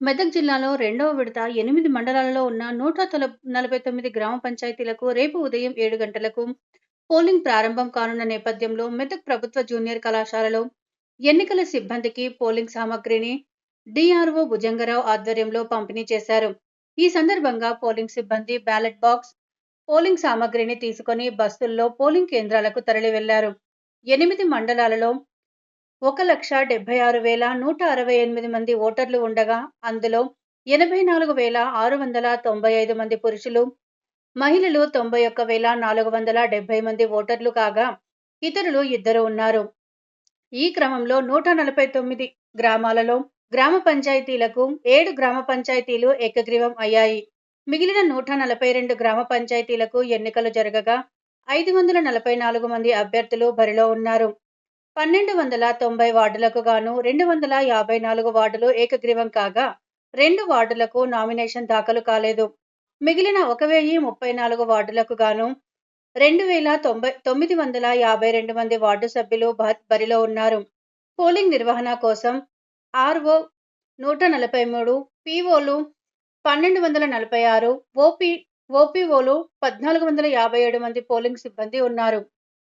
మెదక్ జిల్లాలో రెండవ విడత 8 మండలాలలో ఉన్న 149 గ్రామ పంచాయతీలకు రేపు ఉదయం 7 గంటలకు పోలింగ్ ప్రారంభం కానున్న నేపథ్యంలో మెదక్ ప్రభుత్వ జూనియర్ కళాశాలలో ఎన్నికల సిబ్బందికి పోలింగ్ సామగ్రిని డిఆర్ఓ భుజంగరావు ఆధ్వర్యంలో పంపిణీ చేశారు. ఈ సందర్భంగా పోలింగ్ సిబ్బంది బ్యాలెట్ బాక్స్, పోలింగ్ సామగ్రిని తీసుకొని బస్సుల్లో పోలింగ్ కేంద్రాలకు తరలి వెళ్లారు. 8 మండలాలలో 1,76,168 మంది ఓటర్లు ఉండగా అందులో 84,695 మంది పురుషులు, మహిళలు 91,470 మంది ఓటర్లు కాగా ఇతరులు ఇద్దరు ఉన్నారు. ఈ క్రమంలో 149 గ్రామాలలో గ్రామ పంచాయతీలకు 7 గ్రామ పంచాయతీలు ఏకగ్రీవం అయ్యాయి. మిగిలిన 142 గ్రామ పంచాయతీలకు ఎన్నికలు జరగగా 544 మంది అభ్యర్థులు బరిలో ఉన్నారు. 1290 వార్డులకు గాను 254 వార్డులు ఏకగ్రీవం కాగా 2 వార్డులకు నామినేషన్ దాఖలు కాలేదు. మిగిలిన 1034 వార్డులకు గాను 2952 మంది వార్డు సభ్యులు బరిలో ఉన్నారు. పోలింగ్ నిర్వహణ కోసం ఆర్ఓ 143, పీఓలు 1246, ఓపీఓలు 1457 మంది పోలింగ్ సిబ్బంది ఉన్నారు.